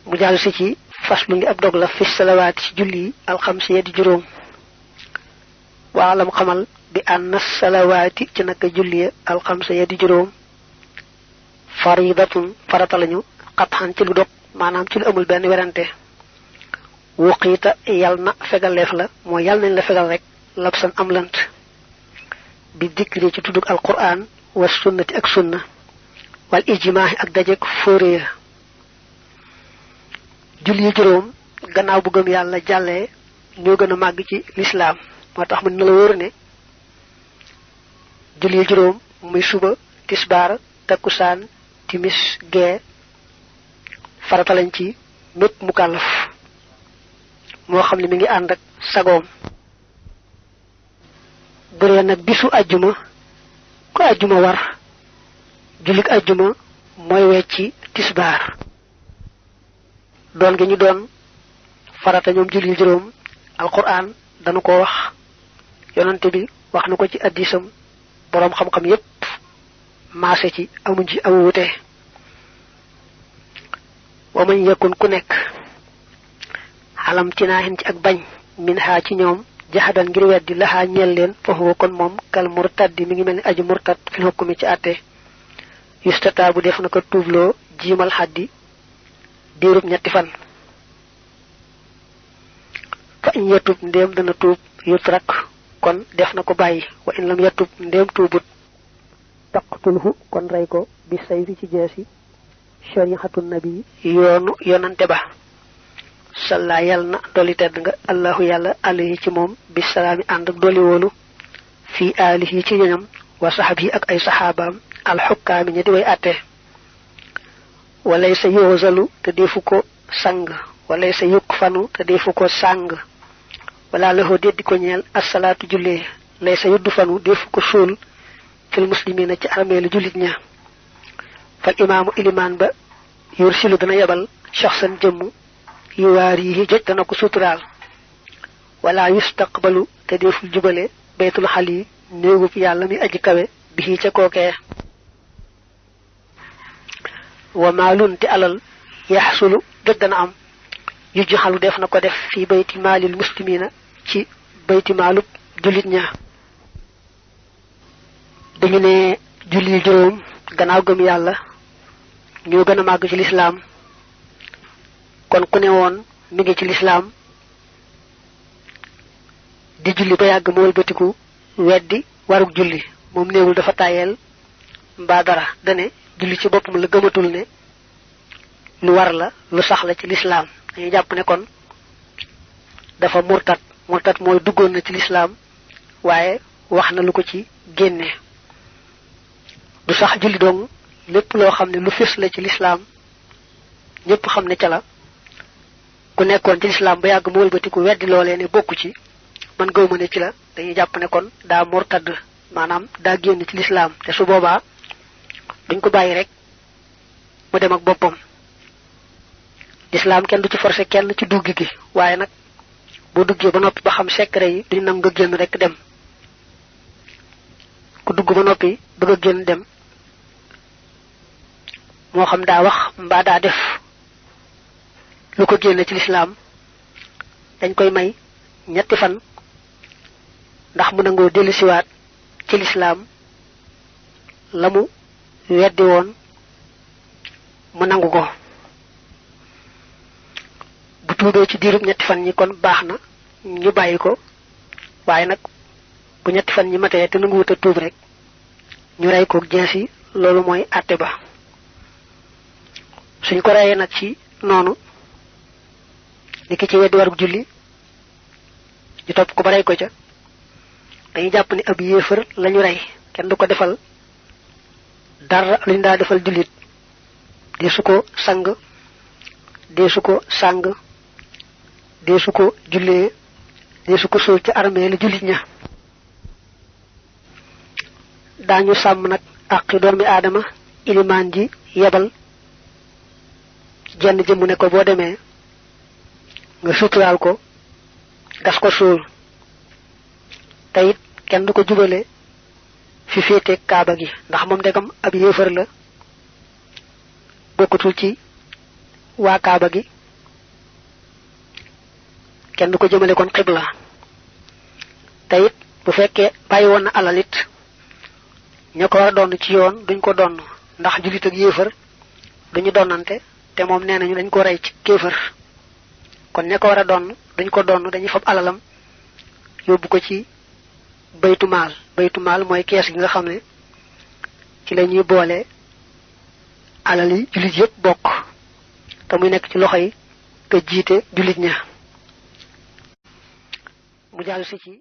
mu jall ci ci faslu ngi ab dog la fi salawat ci julli al khamsiya di juroom wa alam xamal bi anna salawati ci naka julli al khamsiya di juroom faridatun farata lañu qathan ci lu dog manam ci lu amul ben werante wuqita yalna fegalef la mo yal nañ la fegal rek labsan am lant bi dikri ci tuduk al qur'an wa sunnati ak sunna wal ijma' ak dajek fore julli juroom gannaaw bu gëm yalla jalle ñoo gëna mag ci l'islam motax mën na la wër ne julli juroom muy suba tisbar takusan timis ge farata lañ ci nepp mukallaf mo xamni mi ngi and ak sagom bure nak bisu aljuma ko aljuma war julik aljuma moy wecci tisbar don gi ñu don farata ñom julli juroom alquran dañu ko wax yonante bi wax nako ci hadisam borom xam xam yépp maase ci amuñ ci awute wa man yakun ku nek halam ci naahin ci ak bañ min ha ci ñoom jahadan ngir weddi la ha ñel leen fa ho kon mom kal murtad mi ngi melni aji murtad fi hukumi ci até yustata bu def nako tublo jimal haddi diirub ñetti fan fa in yatub ndem dana tub yutrak kon def nako bayyi wa in lam yatub ndem tubut taqtulhu kon ray ko bi sayfi ci jeesi shari'atun nabi yoonu yonante ba salla yalna doli tedd nga allahu yalla alayhi ci mom bi salami and ak doli wolu fi alihi ci ñam wa sahabi ak ay sahabam al hukam ñi di way até walaysa yuzalu te defuko sang walaysa yukfanu te defuko sang wala lahu deddi ko ñeel as-salatu julle laysa yudfanu defuko sul fil muslimina ci armelu julit ña fa imamu iliman ba yursilu dana yabal shakhsan jëm yuwarihi joj dana ko sutural wala yustaqbalu te deful jubale baytul khali neegu yalla mi aji kawe bi ci koke wa malun ti alal yahsulu dana am yujhalu def nako def fi bayti malil muslimina ci bayti malub julit ña dañu ne julli juroom gannaaw gëm yalla ñoo gëna mag ci l'islam kon ku ne won mi ngi ci l'islam di julli ba yag mo wëlbatiku weddi waruk julli mom neewul dafa tayel mba dara dane julli ci bopum la gëmatul ne lu war la lu sax la ci l'islam dañu japp ne kon dafa murtad moy duggon na ci l'islam waye waxna lu ko ci génné du sax julli dong lepp lo xamne lu fess la ci l'islam ñepp xamne ci la ku nekkon ci l'islam ba yag mo wëlbatiku weddi lolé ne bokku ci man gëwma ne ci la dañuy japp ne kon da murtad manam da génn ci l'islam té su boba duñ ko bayyi rek mu dem ak bopam l'islam kenn du ci forcer kenn ci duggi gi waye nak bo duggé ba nopi ba xam secret yi duñ nam nga génn rek dem ku dugg ba nopi bëgg génn dem mo xam da wax mba da def lu ko génn ci l'islam dañ koy may ñetti fan ndax mu nango delu ci waat ci l'islam lamu weddi won mu nangu ko bu tuubé ci diirub ñetti fan ñi kon baxna ñu bayiko waye nak bu ñetti fan ñi maté té nangu wuta tuub rek ñu ray ko jeensi lolu moy atté ba suñ ko rayé nak ci nonu niki ci weddi waruk julli ñu top ko baray ko ca dañu japp ni ab yéefar lañu ray kenn du ko defal dara luñ da defal julit desuko sang desuko sang desuko julle desuko sul ci armée la julit ña dañu sam nak ak doomi adama iliman ji yebal jenn jëm ne ko bo démé nga sutural ko gas ko sul tayit kenn du ko jubale fi fété kaaba gi ndax mom degam ab yéefar la bokkutul ci wa kaaba gi kenn du ko jëmale kon xibla te it bu fekkee bàyyi woon na alal it ña ko war a donn ci yoon duñ ko donn ndax julit ak yéefar duñu donnante te moom nee nañu dañ ko rey ci kéefar kon ña ko war a donn duñ ko donn dañuy fab alalam yóbbu ko ci baytu maal mooy kees gi nga xam ne ci la ñuy boole alal yi julit yépp bokk te muy nekk ci loxo yi ka jiite julit ña mu jàll si ci